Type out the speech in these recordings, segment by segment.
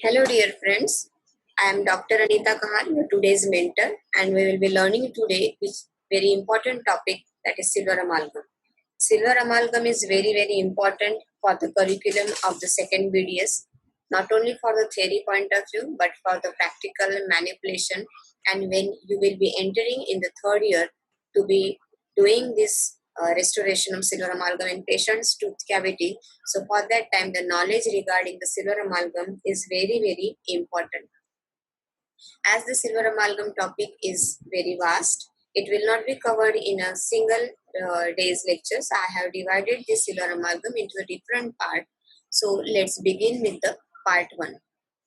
Hello dear friends, I am Dr. Anita Kahar, your today's mentor, and we will be learning today this very important topic, that is silver amalgam. Silver amalgam is very important for the curriculum of the second BDS, not only for the theory point of view but for the practical manipulation, and when you will be entering in the third year to be doing this restoration of silver amalgam in patient's tooth cavity. So for that time the knowledge regarding the silver amalgam is very important. As the silver amalgam topic is very vast, it will not be covered in a single day's lectures. I have divided the silver amalgam into a different part. So let's begin with the part 1.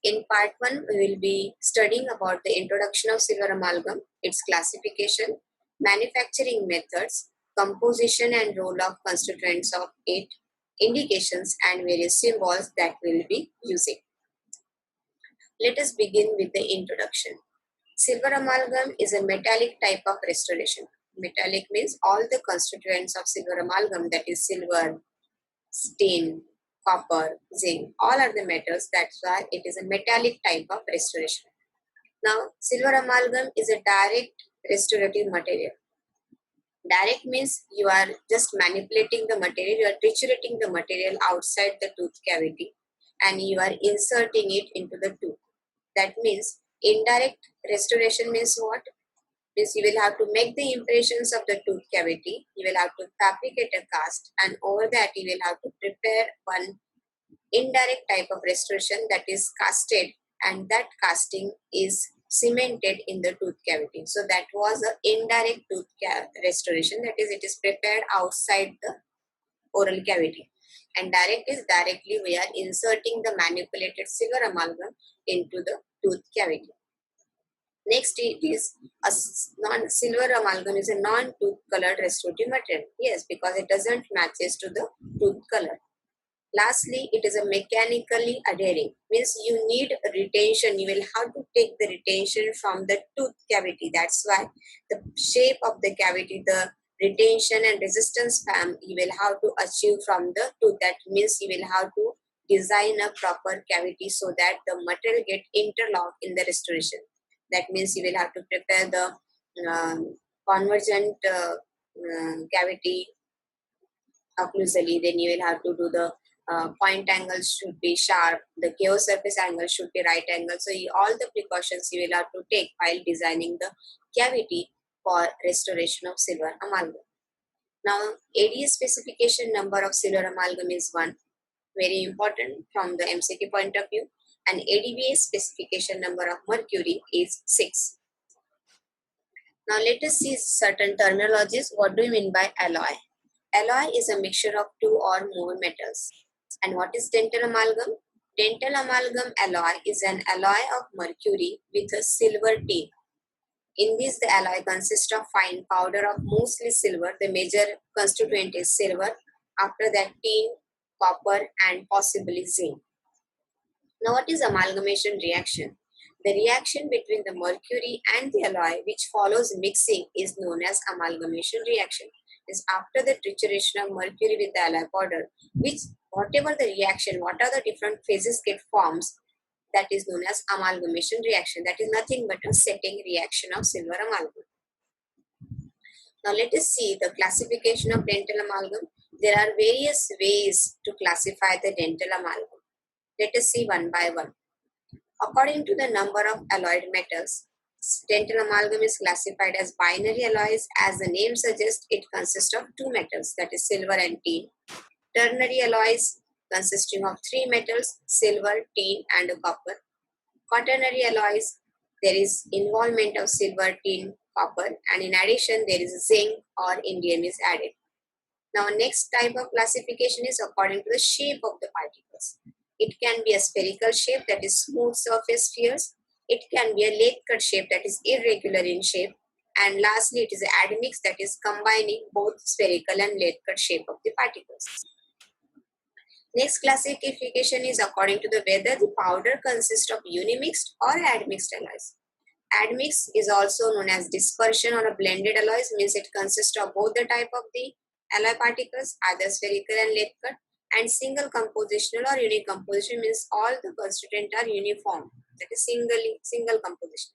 In part 1, we will be studying about the introduction of silver amalgam, its classification, manufacturing methods, composition and role of constituents of it, indications and various symbols that we will be using. Let us begin with the introduction. Silver amalgam is a metallic type of restoration. Metallic means all the constituents of silver amalgam, that is silver, tin, copper, zinc, all are the metals. That's why it is a metallic type of restoration. Now, silver amalgam is a direct restorative material. Direct means you are just manipulating the material, you are triturating the material outside the tooth cavity and you are inserting it into the tooth. That means indirect restoration means what? Means you will have to make the impressions of the tooth cavity, you will have to fabricate a cast, and over that you will have to prepare one indirect type of restoration, that is casted, and that casting is cemented in the tooth cavity. So that was an indirect tooth restoration, that is, it is prepared outside the oral cavity. And direct is directly we are inserting the manipulated silver amalgam into the tooth cavity. Next, it is a silver amalgam is a non-tooth colored restorative material. Yes, because it doesn't matches to the tooth color. Lastly, it is a mechanically adhering, means you need retention. You will have to take the retention from the tooth cavity. That's why the shape of the cavity, the retention and resistance span you will have to achieve from the tooth. That means you will have to design a proper cavity so that the material get interlocked in the restoration. That means you will have to prepare the convergent cavity occlusally. Then you will have to do the point angles should be sharp, the geosurface angle should be right angle. So all the precautions you will have to take while designing the cavity for restoration of silver amalgam. Now, ADS specification number of silver amalgam is 1, very important from the MCQ point of view, and ADBA specification number of mercury is 6. Now let us see certain terminologies. What do you mean by alloy? Alloy is a mixture of 2 or more metals. And what is dental amalgam? Dental amalgam alloy is an alloy of mercury with a silver tin. In this, the alloy consists of fine powder of mostly silver. The major constituent is silver. After that, tin, copper, and possibly zinc. Now, what is amalgamation reaction? The reaction between the mercury and the alloy, which follows mixing, is known as amalgamation reaction. Is after the trituration of mercury with the alloy powder, which whatever the reaction, what are the different phases get forms, that is known as amalgamation reaction. That is nothing but a setting reaction of silver amalgam. Now let us see the classification of dental amalgam. There are various ways to classify the dental amalgam. Let us see one by one. According to the number of alloyed metals, dental amalgam is classified as binary alloys. As the name suggests, it consists of 2 metals, that is silver and tin. Ternary alloys consisting of 3 metals, silver, tin and copper. Quaternary alloys, there is involvement of silver, tin, copper, and in addition there is zinc or indium is added. Now next type of classification is according to the shape of the particles. It can be a spherical shape, that is smooth surface spheres. It can be a lathe cut shape, that is irregular in shape. And lastly, it is an admix, that is combining both spherical and lathe cut shape of the particles. Next classification is according to the whether the powder consists of unimixed or admixed alloys. Admix is also known as dispersion or a blended alloys, means it consists of both the type of the alloy particles, either spherical and lathe cut. And single compositional or unique composition means all the constituents are uniform. That is single composition.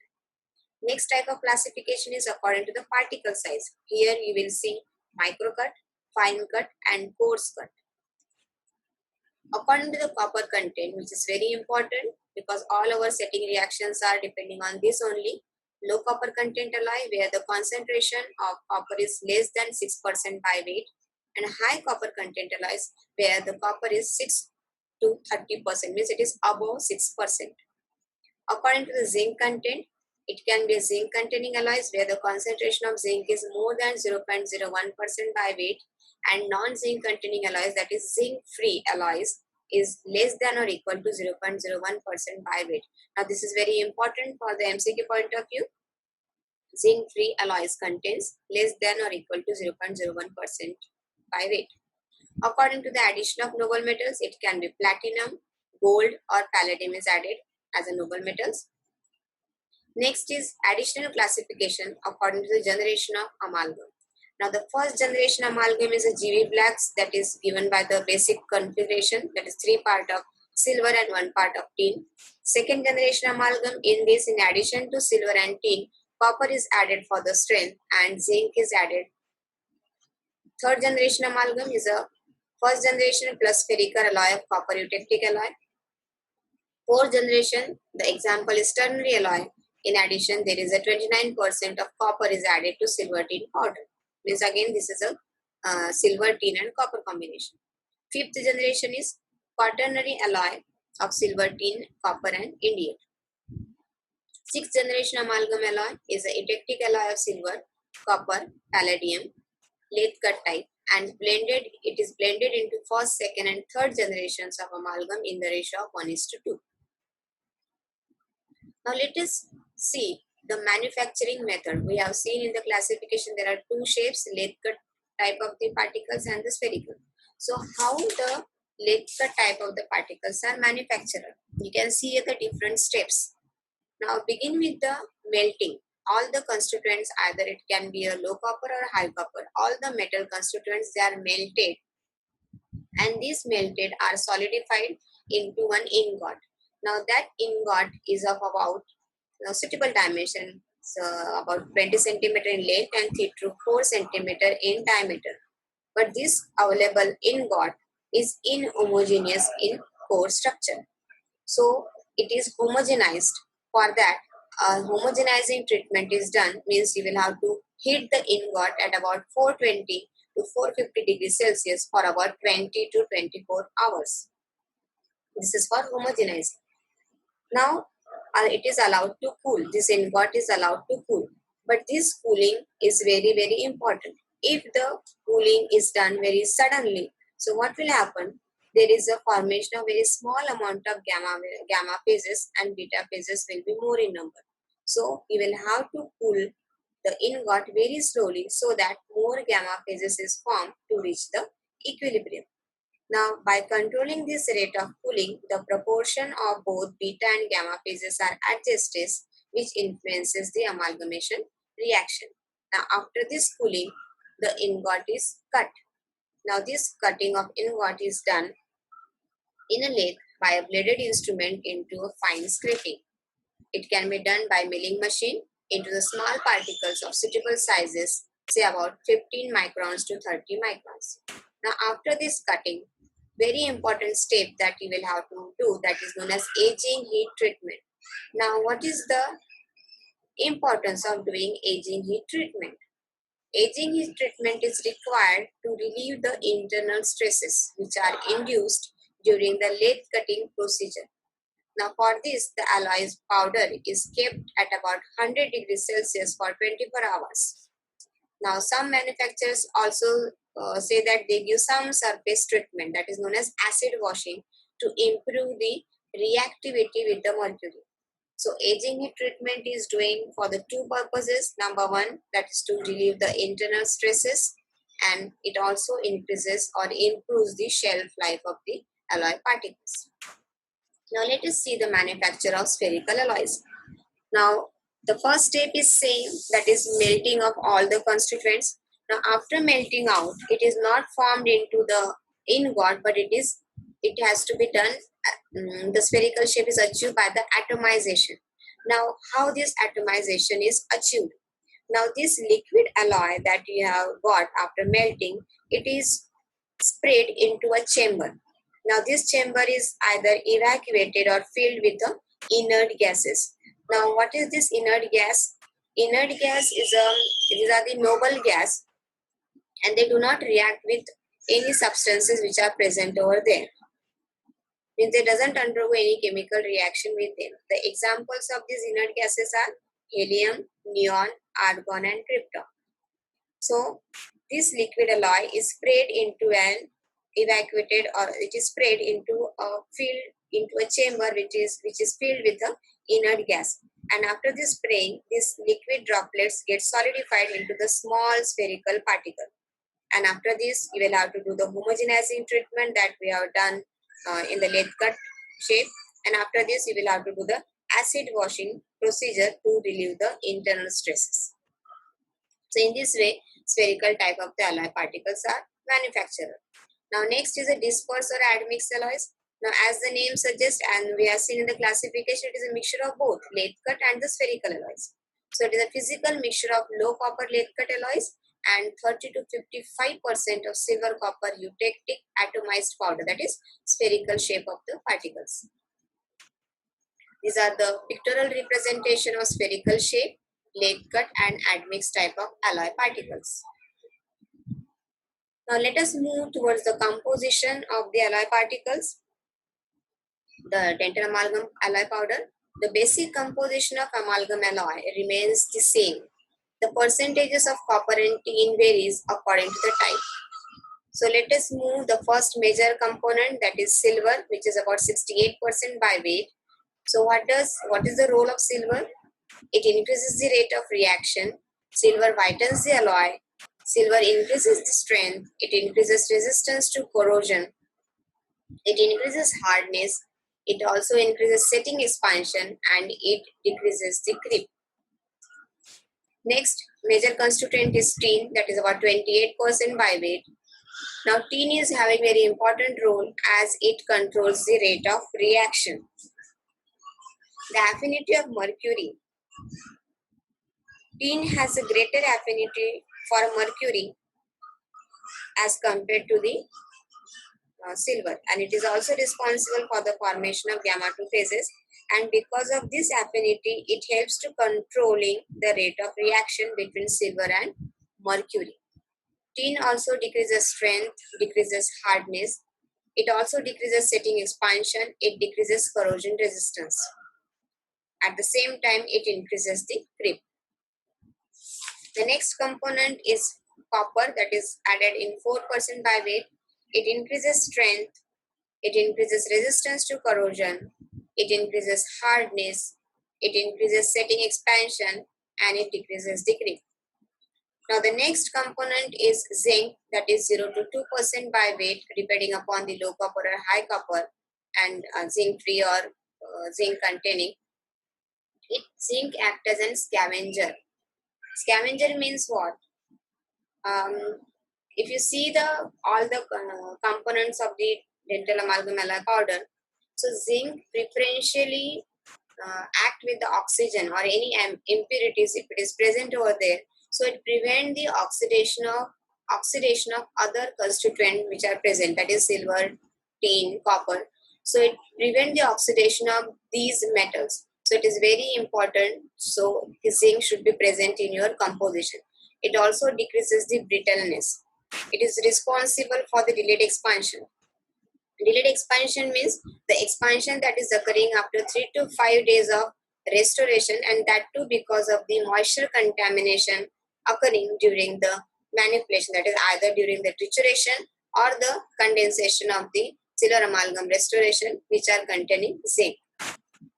Next type of classification is according to the particle size. Here you will see micro cut, fine cut and coarse cut. According to the copper content, which is very important because all our setting reactions are depending on this only. Low copper content alloy where the concentration of copper is less than 6% by weight, and high copper content alloys where the copper is 6 to 30%, means it is above 6%. According to the zinc content, it can be a zinc containing alloys where the concentration of zinc is more than 0.01% by weight, and non-zinc containing alloys, that is zinc free alloys, is less than or equal to 0.01% by weight. Now this is very important for the MCQ point of view. Zinc free alloys contains less than or equal to 0.01% by weight. According to the addition of noble metals, it can be platinum, gold or palladium is added as a noble metals. Next is additional classification according to the generation of amalgam. Now the first generation amalgam is a GB blacks, that is given by the basic configuration, that is 3 part of silver and 1 part of tin. Second generation amalgam, in this, in addition to silver and tin, copper is added for the strength and zinc is added. Third generation amalgam is a first generation plus spherical alloy of copper eutectic alloy. Fourth generation, the example is ternary alloy. In addition, there is a 29% of copper is added to silver tin powder. Means again, this is a silver tin and copper combination. Fifth generation is quaternary alloy of silver tin, copper and indium. Sixth generation amalgam alloy is a eutectic alloy of silver, copper, palladium, lathe cut type, and it is blended into first, second and third generations of amalgam in the ratio of 1:2. Now let us see the manufacturing method. We have seen in the classification there are 2 shapes, lathe cut type of the particles and the spherical. So how the lathe cut type of the particles are manufactured? You can see the different steps. Now begin with the melting. All the constituents, either it can be a low copper or high copper, all the metal constituents, they are melted, and these melted are solidified into one ingot. Now that ingot is of about suitable dimension, so about 20 centimeter in length and 3 to 4 centimeter in diameter. But this available ingot is inhomogeneous in core structure. So it is homogenized. For that, a homogenizing treatment is done, means you will have to heat the ingot at about 420 to 450 degrees Celsius for about 20 to 24 hours. This is for homogenizing. Now it is allowed to cool. This ingot is allowed to cool. But this cooling is very, very important. If the cooling is done very suddenly, so what will happen? There is a formation of very small amount of gamma phases, and beta phases will be more in number. So you will have to cool the ingot very slowly so that more gamma phases is formed to reach the equilibrium. Now, by controlling this rate of cooling, the proportion of both beta and gamma phases are adjusted, which influences the amalgamation reaction. Now, after this cooling, the ingot is cut. Now, this cutting of ingot is done in a lathe by a bladed instrument into a fine scraping. It can be done by milling machine into the small particles of suitable sizes, say about 15 microns to 30 microns. Now, after this cutting, very important step that you will have to do, that is known as aging heat treatment. Now, what is the importance of doing aging heat treatment? Aging heat treatment is required to relieve the internal stresses which are induced during the lathe cutting procedure. Now, for this, the alloy's powder is kept at about 100 degrees Celsius for 24 hours. Now, some manufacturers also say that they give some surface treatment, that is known as acid washing, to improve the reactivity with the mercury. So aging heat treatment is doing for the 2 purposes. Number 1, that is to relieve the internal stresses, and it also increases or improves the shelf life of the alloy particles. Now let us see the manufacture of spherical alloys. Now the first step is same, that is melting of all the constituents. Now after melting out, it is not formed into the in God, but it has to be done. The spherical shape is achieved by the atomization. Now, how this atomization is achieved? Now, this liquid alloy that you have got after melting, it is sprayed into a chamber. Now, this chamber is either evacuated or filled with the inert gases. Now, what is this inert gas? Inert gas is these are the noble gas, and they do not react with any substances which are present over there. Means it doesn't undergo any chemical reaction with them. The examples of these inert gases are helium, neon, argon, and krypton. So this liquid alloy is sprayed into an evacuated, or it is sprayed into a chamber which is filled with the inert gas. And after this spraying, this liquid droplets get solidified into the small spherical particle. And after this, you will have to do the homogenizing treatment that we have done in the lathe cut shape. And after this, you will have to do the acid washing procedure to relieve the internal stresses. So in this way, spherical type of the alloy particles are manufactured. Now next is a disperse or admixed alloys. Now as the name suggests, and we have seen in the classification, it is a mixture of both lathe cut and the spherical alloys. So it is a physical mixture of low copper lathe cut alloys and 30 to 55% of silver copper eutectic atomized powder, that is spherical shape of the particles. These are the pictorial representation of spherical shape, lathe cut and admixed type of alloy particles. Now let us move towards the composition of the alloy particles. The dental amalgam alloy powder. The basic composition of amalgam alloy remains the same. The percentages of copper and tin varies according to the type. So let us move the first major component, that is silver, which is about 68% by weight. So what is the role of silver? It increases the rate of reaction. Silver whitens the alloy. Silver increases the strength. It increases resistance to corrosion. It increases hardness. It also increases setting expansion, and it decreases the creep. Next major constituent is tin, that is about 28% by weight. Now tin is having very important role as it controls the rate of reaction. The affinity of mercury. Tin has a greater affinity for mercury as compared to the silver, and it is also responsible for the formation of gamma-2 phases, and because of this affinity it helps to controlling the rate of reaction between silver and mercury. Tin also decreases strength, decreases hardness, it also decreases setting expansion, it decreases corrosion resistance. At the same time, it increases the creep. The next component is copper, that is added in 4% by weight. It increases strength, it increases resistance to corrosion, it increases hardness, it increases setting expansion, and it decreases the creep. Now the next component is zinc, that is 0 to 2% by weight depending upon the low copper or high copper, and zinc free or zinc containing. Zinc acts as a scavenger. Scavenger means what? If you see all the components of the dental amalgam alloy powder, so zinc preferentially act with the oxygen or any impurities if it is present over there. So it prevents the oxidation of other constituents which are present, that is silver, tin, copper. So it prevents the oxidation of these metals. So it is very important. So zinc should be present in your composition. It also decreases the brittleness. It is responsible for the delayed expansion. Delayed expansion means the expansion that is occurring after 3 to 5 days of restoration, and that too because of the moisture contamination occurring during the manipulation, that is either during the trituration or the condensation of the silver amalgam restoration which are containing zinc.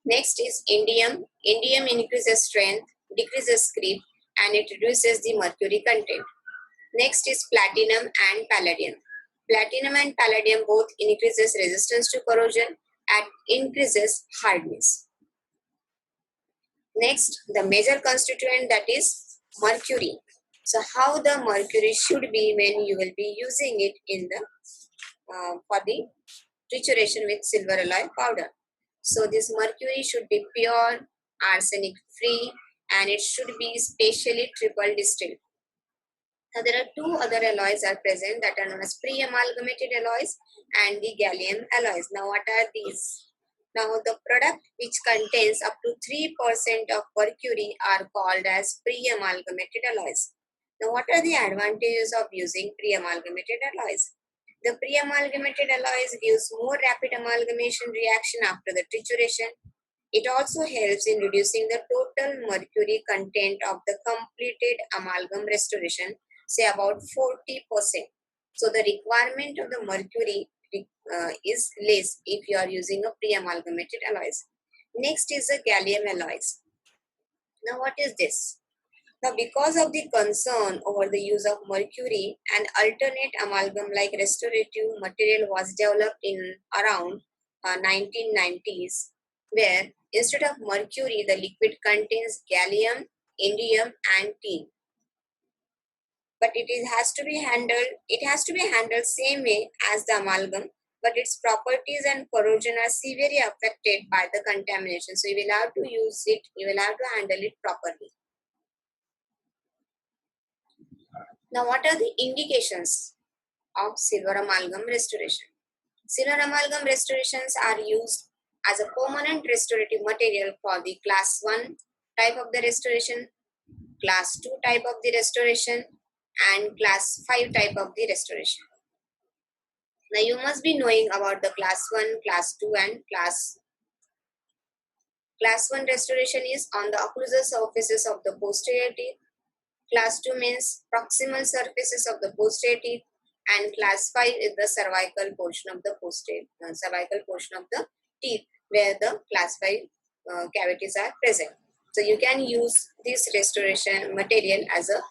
Next is indium. Indium increases strength, decreases creep, and it reduces the mercury content. Next is platinum and palladium. Platinum and palladium both increases resistance to corrosion and increases hardness. Next, the major constituent, that is mercury. So how the mercury should be when you will be using it in the for the trituration with silver alloy powder. So this mercury should be pure, arsenic free, and it should be specially triple distilled. Now there are two other alloys are present that are known as pre-amalgamated alloys and the gallium alloys. Now what are these? Now the product which contains up to 3% of mercury are called as pre-amalgamated alloys. Now what are the advantages of using pre-amalgamated alloys? The pre-amalgamated alloys gives more rapid amalgamation reaction after the trituration. It also helps in reducing the total mercury content of the completed amalgam restoration, say about 40%. So the requirement of the mercury is less if you are using a pre-amalgamated alloys. Next is the gallium alloys. Now what is this? Now, because of the concern over the use of mercury, an alternate amalgam-like restorative material was developed in around 1990s, where instead of mercury, the liquid contains gallium, indium, and tin. But it has to be handled same way as the amalgam, but its properties and corrosion are severely affected by the contamination. So you will have to use it, you will have to handle it properly. Now, what are the indications of silver amalgam restoration? Silver amalgam restorations are used as a permanent restorative material for the class 1 type of the restoration, class 2 type of the restoration, and class 5 type of the restoration. Now, you must be knowing about the class 1, class 2, and class 1 restoration is on the occlusal surfaces of the posterior teeth. Class 2 means proximal surfaces of the posterior teeth, and class 5 is the cervical portion of the teeth where the class 5 cavities are present. So you can use this restoration material as a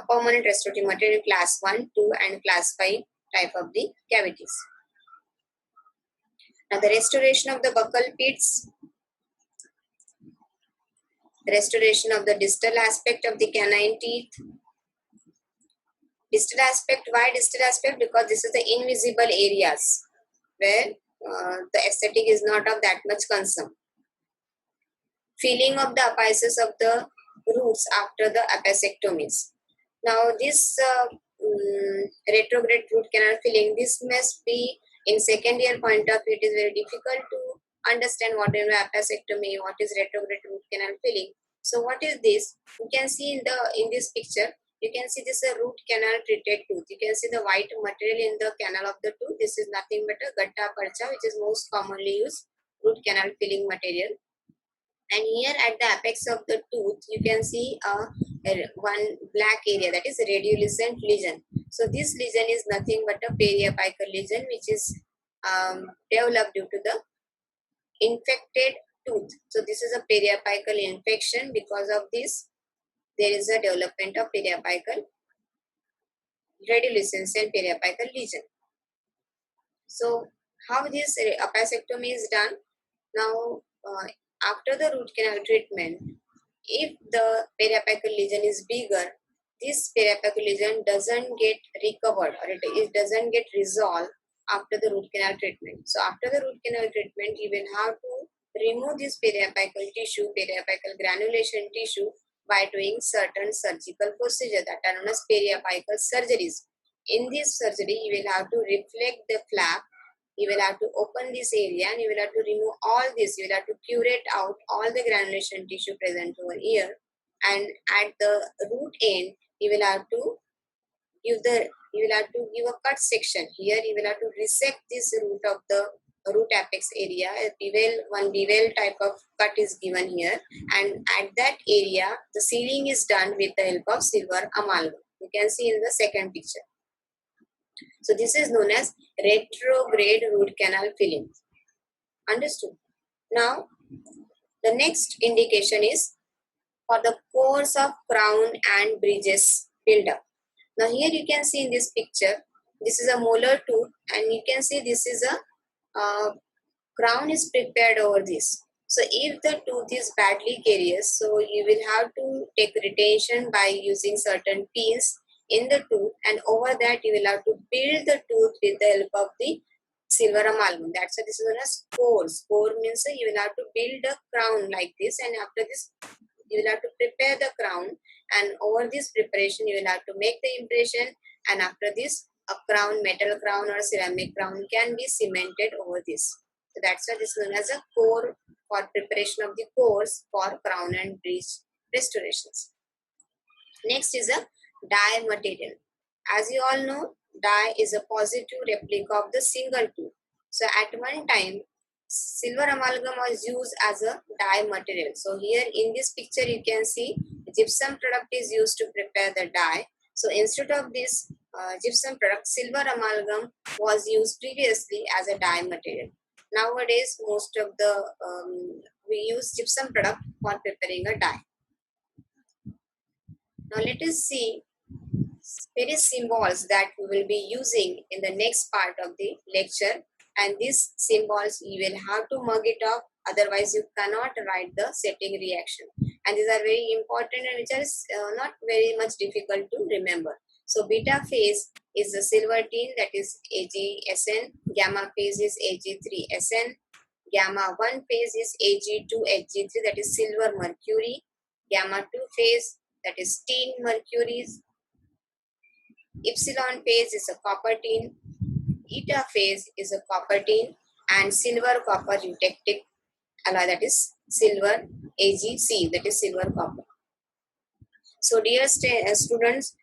permanent restorative material class 1, 2 and class 5 type of the cavities. Now the restoration of the buccal pits, restoration of the distal aspect of the canine teeth. Distal aspect, why distal aspect? Because this is the invisible areas where the aesthetic is not of that much concern. Filling of the apices of the roots after the apicectomies. Now this retrograde root canal filling, this must be in second year point of view. It is very difficult to understand what is apicectomy, what is retrograde root canal filling. So what is this? You can see in this picture. You can see this is a root canal treated tooth. You can see the white material in the canal of the tooth. This is nothing but a gatta parcha, which is most commonly used root canal filling material. And here at the apex of the tooth, you can see one black area, that is radiolucent lesion. So this lesion is nothing but a periapical lesion, which is developed due to the infected tooth. So this is a periapical infection. Because of this, there is a development of periapical radiolucent periapical lesion. So how this apicectomy is done? Now after the root canal treatment, if the periapical lesion is bigger, this periapical lesion doesn't get recovered or it doesn't get resolved after the root canal treatment. So after the root canal treatment, you will have to remove this periapical tissue, periapical granulation tissue, by doing certain surgical procedures that are known as periapical surgeries. In this surgery, you will have to reflect the flap, you will have to open this area, and you will have to remove all this. You will have to curate out all the granulation tissue present over here, and at the root end, you will have to give a cut section. Here, you will have to resect this root of the root apex area. One bevel type of cut is given here, and at that area, the sealing is done with the help of silver amalgam. You can see in the second picture. So this is known as retrograde root canal filling. Understood? Now, the next indication is for the pores of crown and bridges buildup. Now here you can see in this picture, this is a molar tooth, and you can see this is a crown is prepared over this. So if the tooth is badly carious, so you will have to take retention by using certain pins, in the tooth, and over that you will have to build the tooth with the help of the silver amalgam. That's why this is known as core. Core means you will have to build a crown like this, and after this you will have to prepare the crown, and over this preparation you will have to make the impression, and after this a crown, metal crown or ceramic crown can be cemented over this. So that's why this is known as a core, for preparation of the cores for crown and bridge restorations. Next is a dye material. As you all know, dye is a positive replica of the single tooth. So at one time, silver amalgam was used as a dye material. So here in this picture you can see gypsum product is used to prepare the dye. So instead of this gypsum product, silver amalgam was used previously as a dye material. Nowadays, most of the we use gypsum product for preparing a dye. Now let us see various symbols that we will be using in the next part of the lecture, and these symbols you will have to mug it up, otherwise you cannot write the setting reaction, and these are very important and which are not very much difficult to remember. So beta phase is the silver tin, that is AgSn. Gamma phase is Ag3Sn. Gamma 1 phase is Ag2Hg3, that is silver mercury. Gamma 2 phase, that is tin mercury. Epsilon phase is a copper tin. Eta phase is a copper tin, and silver copper eutectic alloy, that is silver AgC, that is silver copper. So dear students,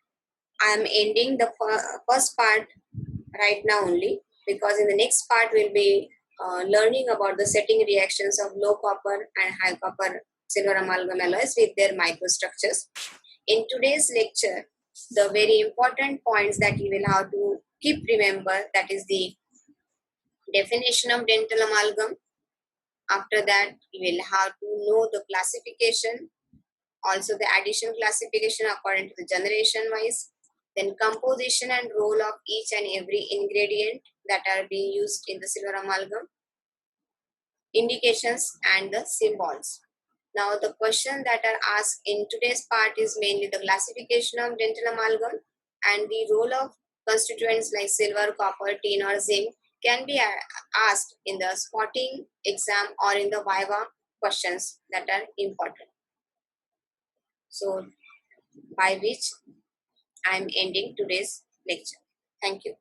I am ending the first part right now only, because in the next part we'll be learning about the setting reactions of low copper and high copper silver amalgam alloys with their microstructures. In today's lecture, the very important points that you will have to keep remember, that is the definition of dental amalgam. After that, you will have to know the classification, also the addition classification according to the generation wise, then composition and role of each and every ingredient that are being used in the silver amalgam, indications and the symbols. Now the question that are asked in today's part is mainly the classification of dental amalgam, and the role of constituents like silver, copper, tin or zinc can be asked in the spotting exam or in the viva questions that are important. So by which I am ending today's lecture. Thank you.